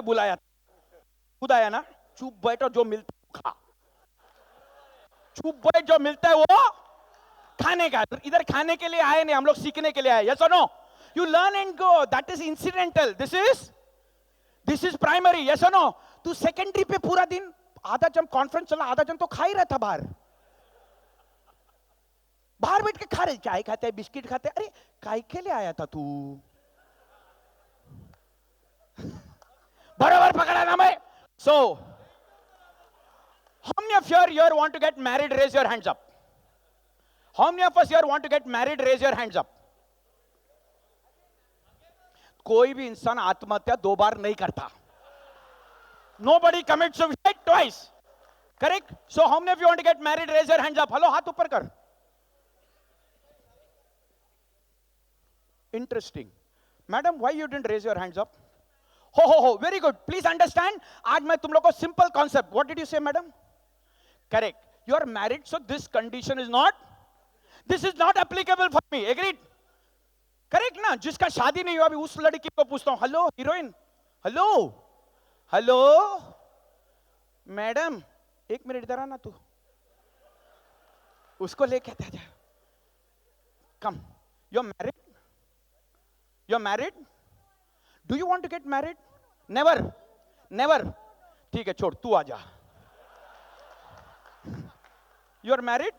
बुलाया, खुद आया ना, चुप बैठ और जो मिलता है खा, चुप बैठ, जो मिलता है वो खाने का। इधर खाने के लिए आए नहीं, हम लोग सीखने के लिए आए। यस और no? You learn and go, that is incidental, this is primary. Yes और नो? तू सेकेंडरी पे पूरा दिन, आधा जब कॉन्फ्रेंस चला आधा जन तो खा ही रहा था बाहर, बाहर बैठ के खा रहे, चाय खाते हैं, बिस्किट खाते हैं। अरे काय के लिए आया था तू? बराबर पकड़ा ना मैं? So, how many of you here want to get married? Raise your hands up. How many of us here want to get married? Raise your hands up. कोई भी इंसान आत्महत्या 2 बार नहीं करता. Nobody commits suicide twice. Correct? So how many of you want to get married? Raise your hands up. Hello, हाथ ऊपर कर. Interesting. Madam, why you didn't raise your hands up? हो, very good. Please understand. आज मैं तुम लोग को simple concept. What did you say, madam? Correct. You are married, so this condition is not. This is not applicable for me. Agreed? Correct ना? जिसका शादी नहीं हुआ अभी उस लड़की को पूछता हूँ, hello heroine, hello madam, 1 minute इधर आना तू, उसको लेके आ जा, कम, you're married, do you want to get married? Never. ठीक है, छोड़, तू आ जा. You're married?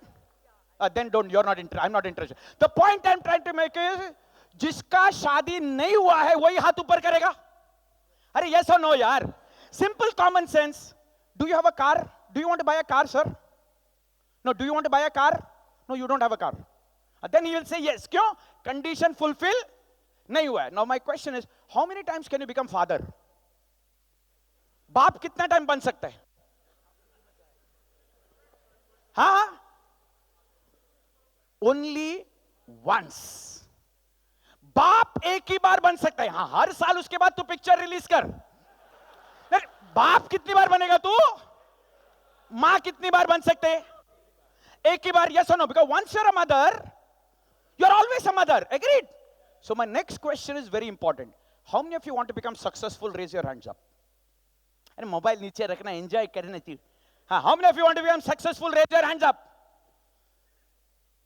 Then don't, you're not interested. I'm not interested. The point I'm trying to make is, जिसका शादी नहीं हुआ है वही हाथ ऊपर करेगा. अरे yes or no यार? Simple common sense. Do you have a car? Do you want to buy a car, sir? No. Do you want to buy a car? No, you don't have a car. Then he will say yes. क्यों? Condition fulfill नहीं हुआ है. Now my question is, how many times can you become father? बाप कितना time बन सकता है? हाँ, ओनली वंस. बाप एक ही बार बन सकता है. हाँ, हर साल उसके बाद तू पिक्चर रिलीज कर. बाप कितनी बार बनेगा तू? मां कितनी बार बन सकते? एक ही बार. यस और no? Because once you're a mother, you are always a mother. Agreed? So my next question is very important. How many of you want to become successful? Raise your hands up. अरे mobile नीचे रखना, enjoy करना चाहिए. हाँ, how many of you want to become successful? Raise your hands up.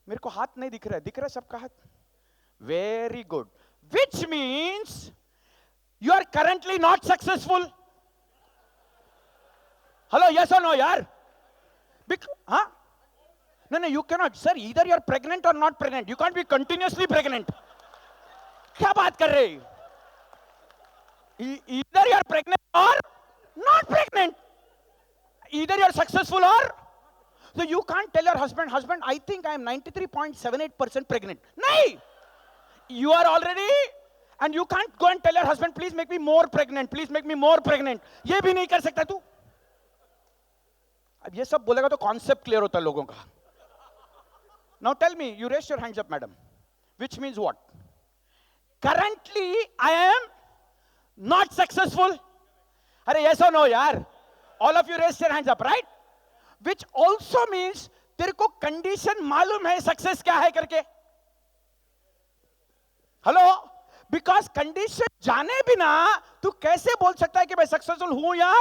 मेरे को हाथ नहीं दिख रहा है सबका हाथ. Very good. Which means you are currently not successful. Hello, yes or no, yaar? Huh? No, you cannot, sir. Either you are pregnant or not pregnant. You can't be continuously pregnant. क्या बात कर रहे? Either you are pregnant or not pregnant. Either you are successful or. So you can't tell your husband, I think I am 93.78% pregnant. No. You are already, and you can't go and tell your husband, please make me more pregnant, please make me more pregnant. ये भी नहीं कर सकता तू. अब ये सब बोलेगा तो कॉन्सेप्ट क्लियर होता है लोगों का. Now tell me, you raise your hands up, madam. Which means what? Currently, I am not successful. अरे yes or no यार? All of you raise your hands up, right? Which also means तेरे को condition मालूम है success क्या है करके. Hello? Because condition जाने बिना तू कैसे बोल सकता है कि मैं सक्सेसफुल हूं या.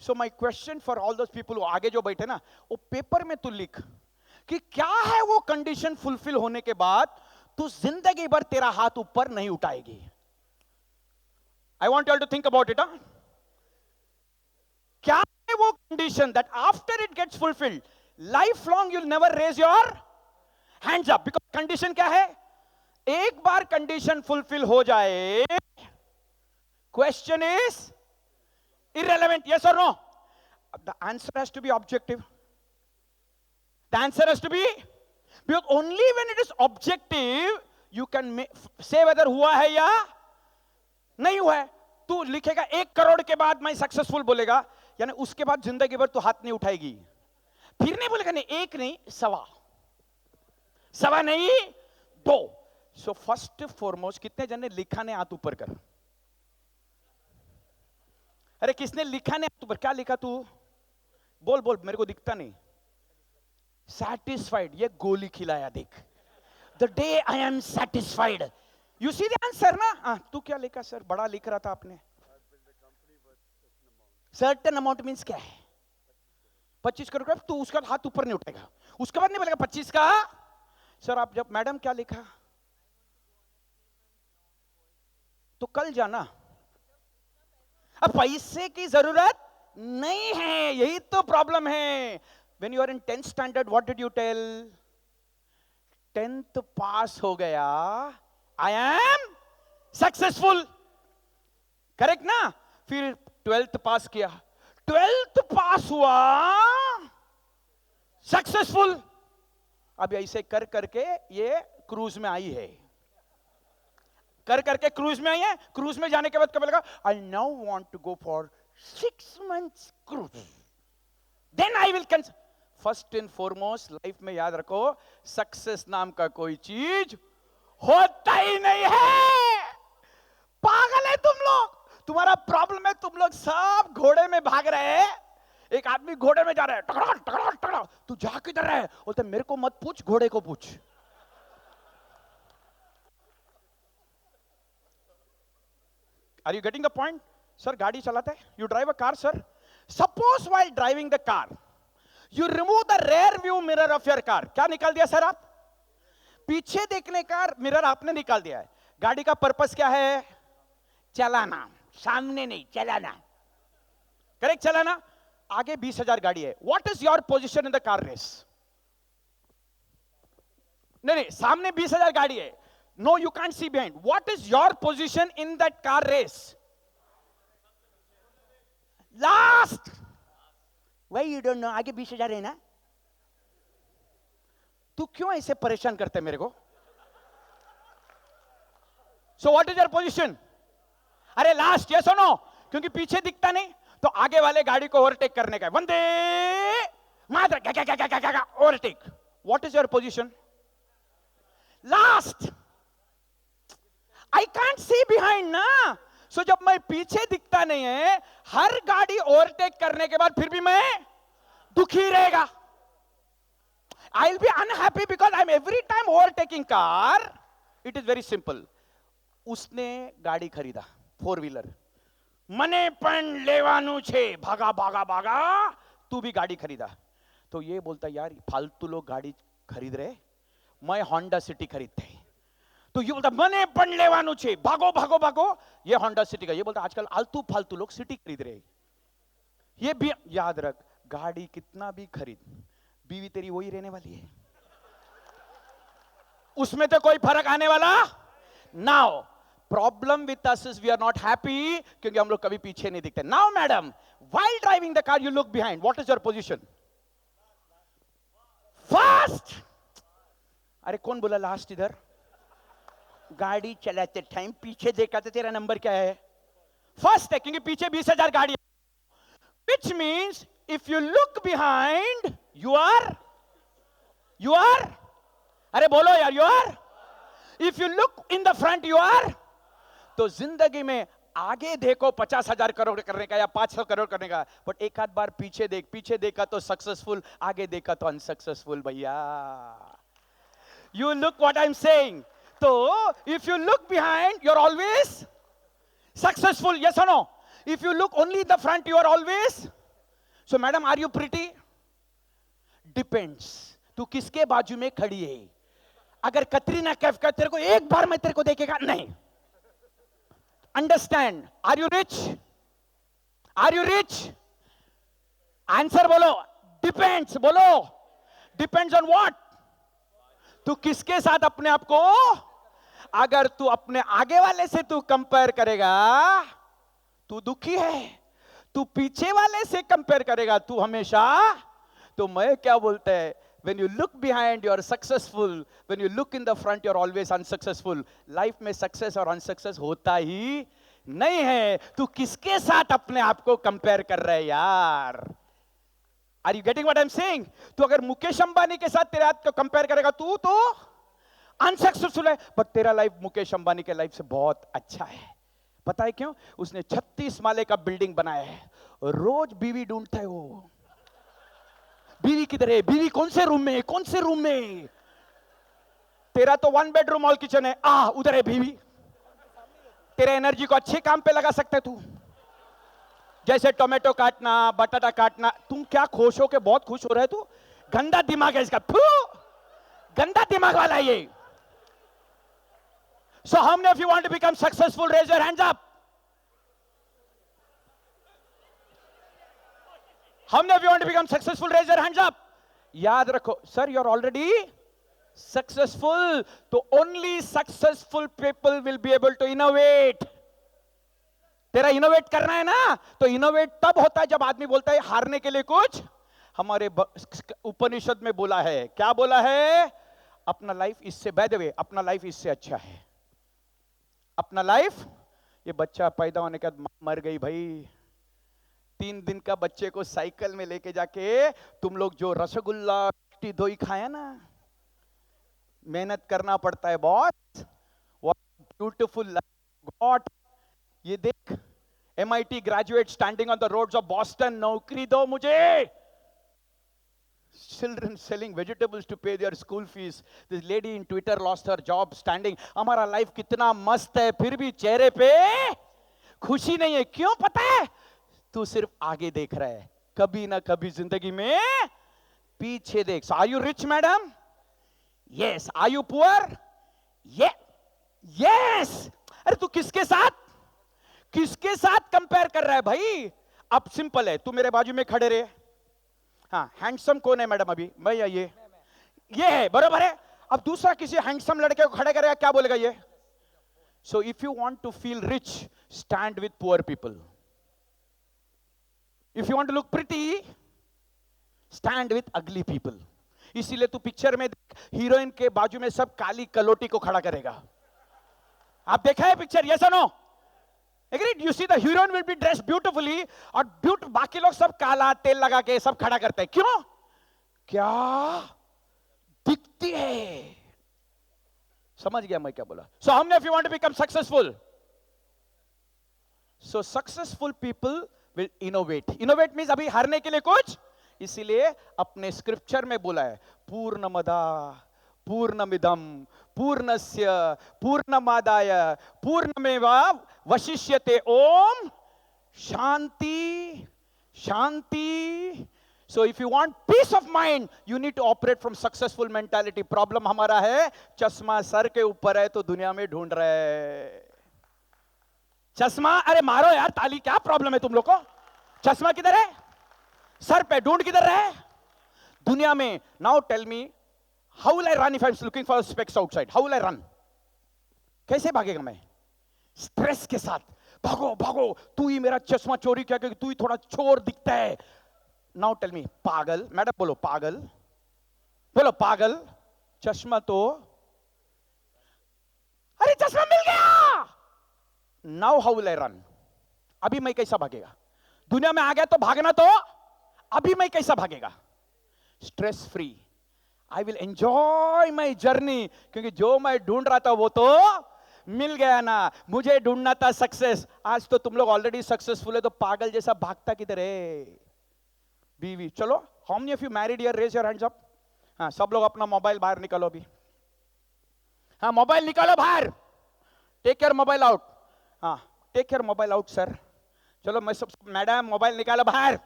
So my question for all those people आगे जो बैठे ना, वो पेपर में तू लिख कि क्या है वो कंडीशन फुलफिल होने के बाद तू जिंदगी भर तेरा हाथ ऊपर नहीं उठाएगी. I want you all to think about it. क्या है वो condition that after it gets fulfilled life long you will never raise your hands up. Because condition क्या है? एक बार कंडीशन फुलफिल हो जाए, question is irrelevant. Yes or no? The answer has to be objective. The answer has to be, because only when it is objective you can say whether हुआ है या नहीं हुआ है. तू लिखेगा 1 करोड़ के बाद मैं सक्सेसफुल बोलेगा, यानी उसके बाद जिंदगी भर तू हाथ नहीं उठाएगी. फिर नहीं बोलेगा नहीं 1 नहीं 1.25 नहीं 2. सो फर्स्ट फॉरमोस्ट कितने जन ने लिखा ने हाथ ऊपर कर. अरे किसने लिखा ने हाथ ऊपर? क्या लिखा तू? बोल मेरे को दिखता नहीं. सैटिस्फाइड. ये गोली खिलाया देख. The day I am satisfied. You see the answer ना. तू क्या लिखा सर? बड़ा लिख रहा था आपने. सर्टेन अमाउंट मीन्स क्या है? 25 करोड़ का, तू उसका हाथ ऊपर नहीं उठेगा, उसके बाद नहीं बोलेगा 25 का। सर आप जब मैडम क्या लिखा, तो कल जाना। अब पैसे की जरूरत नहीं है, यही तो प्रॉब्लम है। When you are in 10th standard, what did you tell? 10th pass हो गया, आई एम सक्सेसफुल, करेक्ट ना? फिर 12th पास किया, 12th पास हुआ, सक्सेसफुल। अब ऐसे कर करके ये क्रूज में आई है, कर करके क्रूज में आई है। क्रूज में जाने के बाद कब लगा, I now want to go for 6 months cruise, then I will cancel. First and foremost life में याद रखो, सक्सेस नाम का कोई चीज होता ही नहीं है। पागल है तुम लोग, तुम्हारा प्रॉब्लम है, तुम लोग सब घोड़े में भाग रहे हैं। एक आदमी घोड़े में जा रहा है, टकरा टकरा टकरा, तू जा किधर है? बोलते मेरे को मत पूछ, घोड़े को पूछ। Are you getting the point? Sir गाड़ी चलाते हैं, you drive a car sir, suppose while driving the car you remove the rear view mirror of your car. क्या निकाल दिया सर आप? पीछे देखने का मिरर आपने निकाल दिया है। गाड़ी का पर्पस क्या है? चलाना, सामने नहीं, चलाना, करेक्ट, चलाना। आगे 20,000 गाड़ी है, what is your position in the car race? नहीं नहीं, सामने 20,000 गाड़ी है, no you can't see behind, what is your position in that car race? Last. Why you don't know? आगे 20,000 है ना? तू क्यों ऐसे परेशान करते मेरे को? So what is your position? अरे लास्ट, yes or no? क्योंकि पीछे दिखता नहीं, तो आगे वाले गाड़ी को ओवरटेक करने का है। Vande Mataram, overtake. What is your position? Last. I can't see behind ना। So जब मैं पीछे दिखता नहीं है, हर गाड़ी ओवरटेक करने के बाद फिर भी मैं दुखी रहेगा। I'll be unhappy because I'm every time overtaking car. It is very simple. उसने गाड़ी खरीदा 4 व्हीलर, मने पण लेवानु छे, भागा भागा भागा, तू भी गाड़ी खरीदा। तो ये बोलता यार फालतू लोग गाड़ी खरीद रहे, मैं होंडा सिटी खरीदते। तो ये बोलता मने पण लेवानु छे, भागो भागो भागो, ये होंडा सिटी का। ये बोलता आजकल आलतू फालतू लोग सिटी खरीद रहे। ये भी याद रख, गाड़ी कितना भी खरीद, बीवी तेरी वही रहने वाली है, उसमें तो कोई फर्क आने वाला। Now problem with us is we are not happy, क्योंकि हम लोग कभी पीछे नहीं दिखते। Now madam, while driving the car you look behind, what is your position? First. अरे कौन बोला लास्ट? इधर गाड़ी चलाते टाइम पीछे देखा तो तेरा नंबर क्या है? फर्स्ट है, क्योंकि पीछे 20,000 गाड़ी। Which means if you look behind, you are, अरे बोलो यार, you are. If you look in the front, you are. तो जिंदगी में आगे देखो 50,000 करोड़ करने का या 500 करोड़ करने का, बट एक आध बार पीछे देख, पीछे देखा तो सक्सेसफुल, आगे देखा तो अनसक्सेसफुल। भैया, you look what I'm saying. So if you look behind, you're always successful. Yes or no? If you look only in the front, you are always. So madam, are you pretty? Depends. तू किसके बाजू में खड़ी है? अगर कतरीना कैफ का तेरे को एक बार में तेरे को देखेगा नहीं। Understand? Are you rich? Are you rich? Answer बोलो। Depends बोलो। Depends on what? तू किसके साथ अपने आप को, अगर तू अपने आगे वाले से तू कंपेयर करेगा, तू दुखी है। तू पीछे वाले से कंपेयर करेगा, तू हमेशा। तो मैं क्या बोलता है, when you look behind you are successful, when you look in the front you are always unsuccessful. Life में सक्सेस और अनसक्सेस होता ही नहीं है। तू किसके साथ अपने आप को कंपेयर कर रहे है यार? Are you getting what I'm saying? तो अगर मुकेश अंबानी के साथ तेरे हाथ को कंपेयर करेगा, तू तो अनसक्सेसफुल है, बट तेरा लाइफ मुकेश अंबानी के लाइफ से बहुत अच्छा है। पता है क्यों? उसने 36 माले का बिल्डिंग बनाया है, रोज बीवी ढूंढता है। वो बीवी किधर है? बीवी कौन से रूम में है? कौन से रूम में? तेरा तो 1 बेडरूम हॉल किचन है, उधर है बीवी। तेरे एनर्जी को अच्छे काम पे लगा सकते तू। जैसे टोमेटो काटना, बटाटा काटना। तुम क्या खुश हो के बहुत खुश हो रहे तू? गंदा दिमाग है इसका, गंदा दिमाग वाला है ये। So how many of you want to become successful? Raise your hands up. How many of you want to become successful? Raise your hands up. याद रखो सर, you're already successful. तो only successful people will be able to innovate. तेरा innovate करना है ना, तो innovate तब होता है जब आदमी बोलता है हारने के लिए कुछ। हमारे उपनिषद में बोला है, क्या बोला है? अपना लाइफ इससे, बाय द वे, अपना लाइफ इससे अच्छा है। अपना लाइफ, ये बच्चा पैदा होने के बाद मर गई भाई, 3 दिन का बच्चे को साइकिल में लेके जाके तुम लोग जो रसगुल्ला दही खाया ना, मेहनत करना पड़ता है boss. What beautiful life got. ये देख, MIT graduate standing on the roads of Boston, नौकरी दो मुझे। Children selling vegetables to pay their school fees. This lady in Twitter lost her job standing. हमारा लाइफ कितना मस्त है, फिर भी चेहरे पे खुशी नहीं है। क्यों पता है? तू सिर्फ आगे देख रहा है, कभी ना कभी जिंदगी में पीछे देख। So are you rich, madam? Yes. Are you poor? Yeah. Yes. अरे तू किसके साथ कंपेयर कर रहा है भाई? अब सिंपल है, तू मेरे बाजू में खड़े रहे। हाँ, हैंडसम कौन है मैडम? अभी मैं या ये है, बरोबर है। अब दूसरा किसी हैंडसम लड़के को खड़े करेगा, क्या बोलेगा ये? So if you want to feel rich, stand with poor people. If you want to look pretty, stand with ugly people. इसीलिए तू पिक्चर में हीरोइन के बाजू में सब काली कलोटी को खड़ा करेगा। आप देखा है पिक्चर? यस और no? Agreed? You see the heroine will be dressed beautifully, और बाकी लोग सब काला तेल लगा के सब खड़ा करते हैं। क्यों? क्या दिखती है। समझ गया मैं क्या बोला? So how many of you want to become successful? So successful people will innovate. Innovate means अभी हारने के लिए कुछ। इसीलिए अपने स्क्रिप्चर में बोला है, पूर्णमदा पूर्णमिदं पूर्णस्य पूर्णमादाय पूर्णमेवावशिष्यते। ओम शांति शांति। So if you want peace of mind, you need to operate from successful mentality. Problem हमारा है, चश्मा सर के ऊपर है तो दुनिया में ढूंढ रहे चश्मा। अरे मारो यार ताली, क्या प्रॉब्लम है तुम लोग को? चश्मा किधर है? सर पे, ढूंढ किधर रहे दुनिया में? Now tell me, how will I run if I'm looking for specs outside? How will I run? कैसे भागेगा मैं? स्ट्रेस के साथ भागो भागो, तू ही मेरा चश्मा चोरी किया क्योंकि तू ही थोड़ा चोर दिखता है। नाउ टेल मी, पागल मैडम, बोलो पागल, बोलो पागल। चश्मा तो, अरे चश्मा मिल गया। Now how will I run? अभी मैं कैसा भागेगा? दुनिया में आ गया तो भागना, तो अभी मैं कैसा भागेगा? Stress free. I will enjoy my journey, क्योंकि जो मैं ढूंढ रहा था वो तो मिल गया ना। मुझे ढूंढना था सक्सेस। आज तो तुम लोग ऑलरेडी सक्सेसफुल है, तो पागल जैसा भागता किधर है? बीवी, चलो, how many of you married here? Raise your hands up. हाँ, सब लोग अपना मोबाइल बाहर निकालो अभी। हाँ, मोबाइल निकालो बाहर। Take your mobile out. हाँ, take your mobile out sir. चलो, मैं सब, मैडम मोबाइल निकालो बाहर।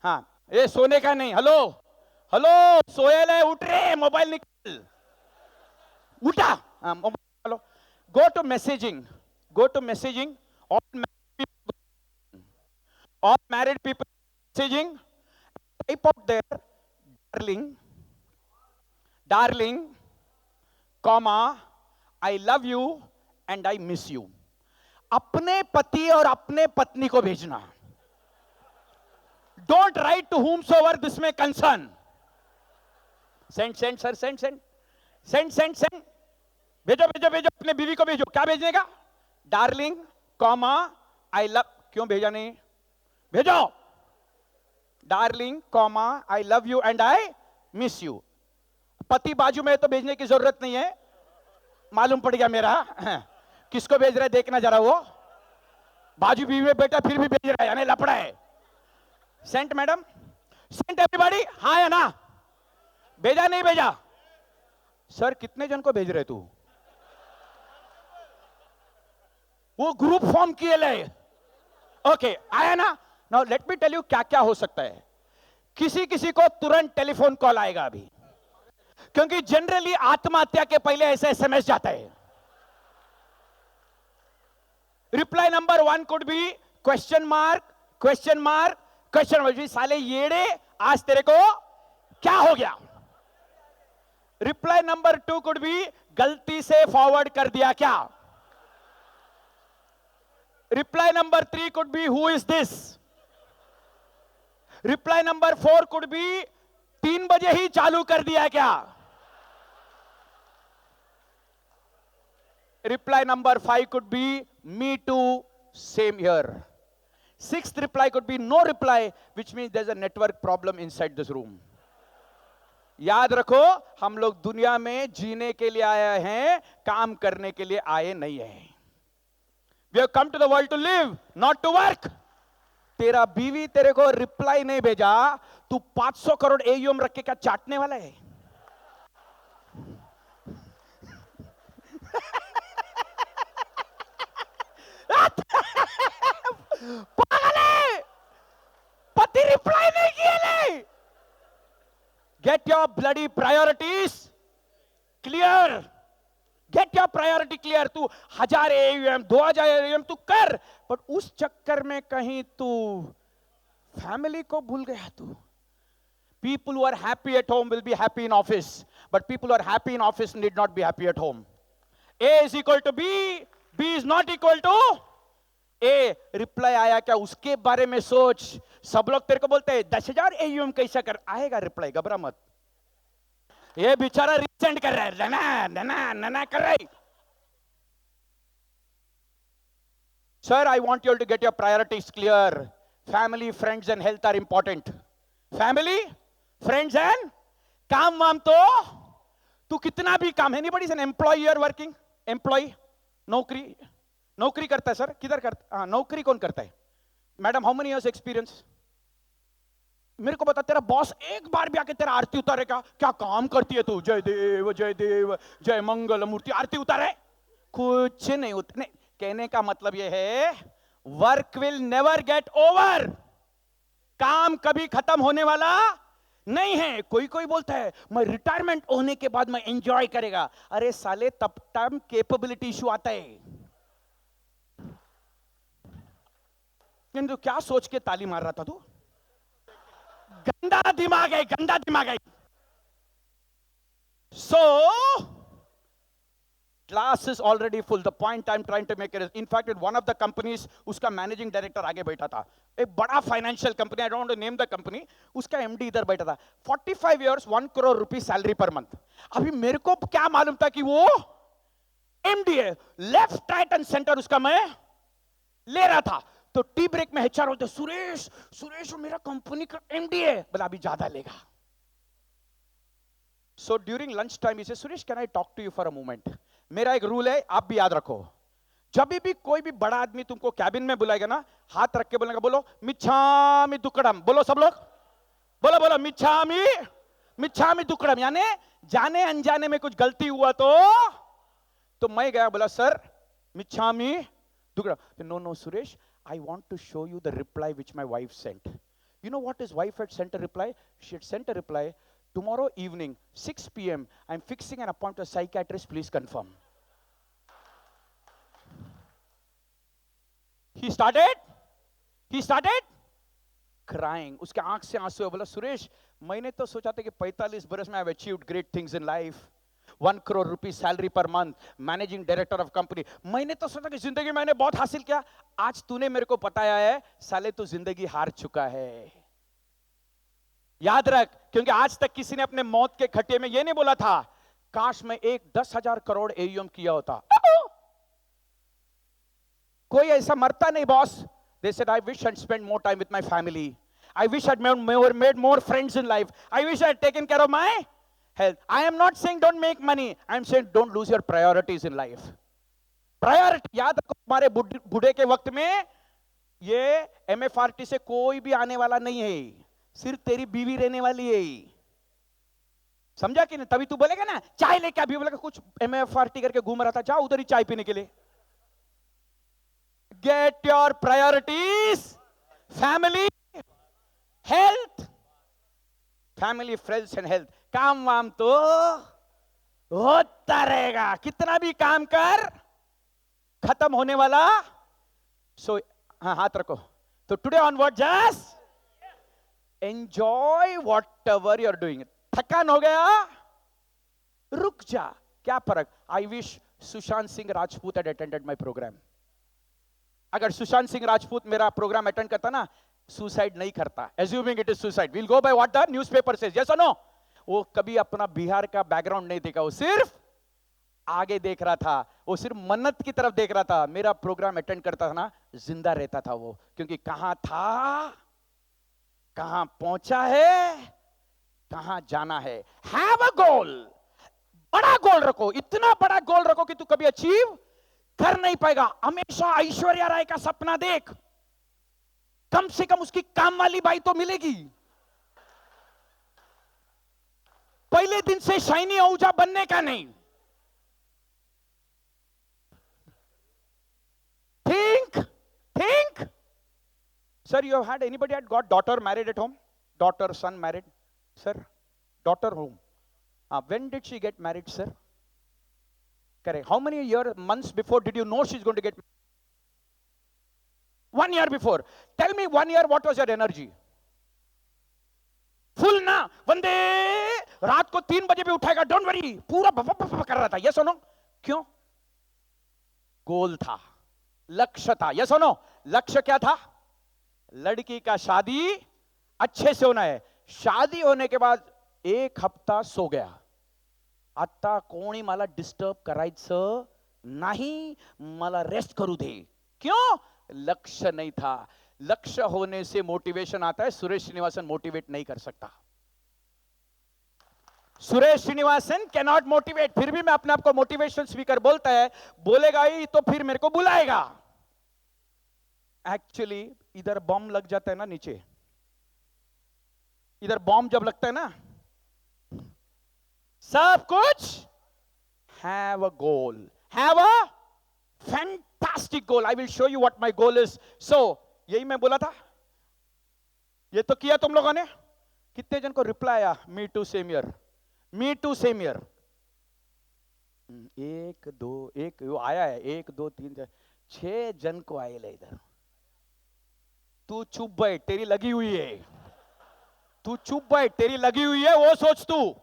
हाँ, ये सोने का नहीं। हेलो हेलो, सोयल है, उठ रे, मोबाइल निकाल, उठा। हाँ, मोबाइल निकालो। Go to messaging, go to messaging. All married people messaging, type out there darling, darling, comma, I love you and I miss you. अपने पति और अपने पत्नी को भेजना। Don't write to whomsoever this may concern. Send send sir, send send send send send. भेजो भेजो भेजो, अपने बीवी को भेजो। क्या भेजने का? Darling, comma, I love. क्यों भेजा नहीं? भेजो। Darling, comma, I love you and I miss you. पति बाजू में तो भेजने की जरूरत नहीं है। मालूम पड़ गया मेरा। किसको भेज रहा है देखना जरा। वो बाजू बीवी में बेटा फिर भी भेज रहा है, यानी लपड़ा है। Sent madam, sent everybody. हाँ या ना? भेजा नहीं भेजा? सर कितने जन को भेज रहे तू? वो ग्रुप फॉर्म किए ले। ओके, आया ना? Now let me tell you क्या क्या हो सकता है. किसी किसी को तुरंत टेलीफोन कॉल आएगा अभी, क्योंकि जनरली आत्महत्या के पहले ऐसे एसएमएस जाता है. Reply number 1 could be question mark question mark question mark. साले येड़े, आज तेरे को क्या हो गया. रिप्लाई नंबर 2 कुड बी गलती से फॉरवर्ड कर दिया क्या. Reply number 3 could be who is this. Reply number 4 could be 3 बजे ही चालू कर दिया क्या. Reply number 5 could be me too, same here. Sixth reply could be no reply, which means there's a network problem inside this room. याद रखो, हम लोग दुनिया में जीने के लिए आए हैं, काम करने के लिए आए नहीं हैं. We have come to the world to live, not to work. तेरा बीवी तेरे को रिप्लाई नहीं भेजा, तू 500 करोड़ AUM रख के क्या चाटने वाला है. पागल है, पति रिप्लाई नहीं किए. Get your bloody priorities clear. Get your priority clear. तू 1000 AUM 2000 AUM तू कर, बट उस चक्कर में कहीं तू फैमिली को भूल गया. तू people who are happy at home will be happy in office, but people who are happy in office need not be happy at home. A is equal to B, B is not equal to A. Reply आया क्या उसके बारे में सोच. सब लोग तेरे को बोलते हैं 10,000 AUM कैसा कर आएगा रिप्लाई, घबरा मत. ये बेचारा रिसेंड कर रहा है, नना नना नना कर रहा है. Sir, I want you to get your priorities clear. Family, friends and health are important. Family, friends and काम वाम तो तू कितना भी काम है. Anybody is an employ, you are working. Employ, नौकरी करता है. सर किधर करता. हाँ, नौकरी कौन करता है. Madam, how many years experience. मेरे को बता, तेरा बॉस एक बार भी आके तेरा आरती उतारेगा. क्या काम करती है तू. जय देव जय देव जय मंगल मूर्ति, आरती उतारे. कुछ नहीं उतने. कहने का मतलब यह है, work will never get over. काम कभी खत्म होने वाला नहीं है. कोई कोई बोलता है मैं रिटायरमेंट होने के बाद मैं एंजॉय करेगा. अरे साले, तब तक कैपेबिलिटी इशू आता है. तो क्या सोच के ताली मार रहा था तू. गंदा दिमाग है, गंदा दिमाग है. So class is already full. The point I'm trying to make is, in fact, in one of the companies, उसका मैनेजिंग डायरेक्टर आगे बैठा था. एक बड़ा financial company, I don't want to name the company, उसका MD इधर बैठा था. 45 years 1 crore रुपी सैलरी पर मंथ. अभी मेरे को क्या मालूम था कि वो MD है. लेफ्ट राइट एंड सेंटर उसका मैं ले रहा था. तो टी ब्रेक में HR बोलते, सुरेश सुरेश मेरा कंपनी का MD है. बोला अभी ज्यादा लेगा. सो ड्यूरिंग लंच टाइम इसे, Suresh can I talk to you for a moment. मेरा एक रूल है, आप भी याद रखो. जब भी कोई भी बड़ा आदमी तुमको कैबिन में बुलाएगा ना, हाथ रख के बोलेगा, बोलो मिच्छामी दुक्कडम. बोलो सब लोग, बोलो बोलो मिच्छामी मिच्छामी दुक्कडम. यानी जाने अनजाने में कुछ गलती हुआ तो मैं गया, बोला सर मिच्छामी दुक्कडम. No no Suresh, I want to show you the reply which my wife sent. You know what his wife had sent a reply? She had sent a reply, tomorrow evening 6 p.m. I'm fixing an appointment with a psychiatrist, please confirm. He started crying. उसके आंख से आंसू है. बोला सुरेश, मैंने तो सोचा था कि 45 बरस में I've achieved great things in life. 1 crore rupee salary per month, managing director of company. मैंने तो सोचा कि जिंदगी मैंने बहुत हासिल किया. आज तूने मेरे को बताया है साले तू जिंदगी हार चुका है. याद रख, क्योंकि आज तक किसी ने अपने मौत के खट्टे में यह नहीं बोला था काश मैं एक 10,000 करोड़ AUM किया होता. कोई ऐसा मरता नहीं boss. They said I wish I'd spent more time with my family. I wish I'd made more friends in life. I wish I'd taken care of my health. I am not saying don't make money. I am saying don't lose your priorities in life. Priority याद रखो. हमारे बूढ़े के वक्त में ये MFRT से कोई भी आने वाला नहीं है, सिर्फ तेरी बीवी रहने वाली है. समझा कि नहीं. तभी तू बोलेगा ना चाय लेके अभी बोलेगा कुछ MFRT करके घूम रहा था, जाओ उधर ही चाय पीने के लिए. Get your priorities. Family, health, family, friends and health. काम वाम तो होता रहेगा, कितना भी काम कर, खत्म होने वाला। सो हाँ, हाथ रखो। तो today onward just enjoy whatever you are doing. थकान हो गया, रुक जा, क्या फर्क। I wish Sushant Singh Rajput had attended my program. अगर सुशांत सिंह राजपूत मेरा प्रोग्राम अटेंड करता ना, सुसाइड नहीं करता। Assuming it is suicide, will go by what the newspaper says, yes और नो। वो कभी अपना बिहार का बैकग्राउंड नहीं देखा, वो सिर्फ आगे देख रहा था, वो सिर्फ मन्नत की तरफ देख रहा था। मेरा प्रोग्राम अटेंड करता था ना, जिंदा रहता था वो, क्योंकि कहां था, कहां पहुंचा है, कहां जाना है। हैव अ गोल, बड़ा गोल रखो, इतना बड़ा गोल रखो कि तू कभी अचीव कर नहीं पाएगा। हमेशा ऐश्वर्या राय का सपना देख, कम से कम उसकी काम वाली बाई तो मिलेगी। पहले दिन से शाइनी आहूजा बनने का नहीं। think sir, you have had anybody had got daughter married at home, daughter son married, sir? Daughter whom? When did she get married, sir? Correct. How many months before did you know she's going to get married? 1 year before. Tell me, 1 year what was your energy? Full ना, वंदे, रात को 3 बजे भी उठाएगा, don't worry, पूरा कर रहा था। यस और नो? क्यों? गोल था, लक्ष्य था। यस और नो? लक्ष्य क्या था? लड़की का शादी अच्छे से होना है। शादी होने के बाद 1 हफ्ता सो गया, आता कोणी मला डिस्टर्ब करायचं नाही, मला रेस्ट करू दे। क्यों? लक्ष्य नहीं था। लक्ष्य होने से मोटिवेशन आता है। सुरेश श्रीनिवासन मोटिवेट नहीं कर सकता। Suresh Srinivasan can not motivate. फिर भी मैं अपने आप को मोटिवेशन स्पीकर बोलता है, बोलेगा ही तो फिर मेरे को बुलाएगा। एक्चुअली इधर बॉम्ब लग जाता है ना नीचे, इधर बॉम्ब जब लगता है ना, सब कुछ have a goal, have a fantastic goal. I will show you what my goal is. So यही मैं बोला था, ये तो किया तुम लोगों ने। कितने जन को रिप्लाई आया? Me too same year, me too same year. 1 2 1 वो आया है, 1 2 3 6 जन को आए ले इधर। तू चुप बैठ, तेरी लगी हुई है। तू चुप बैठ, तेरी लगी हुई है, वो सोच तू।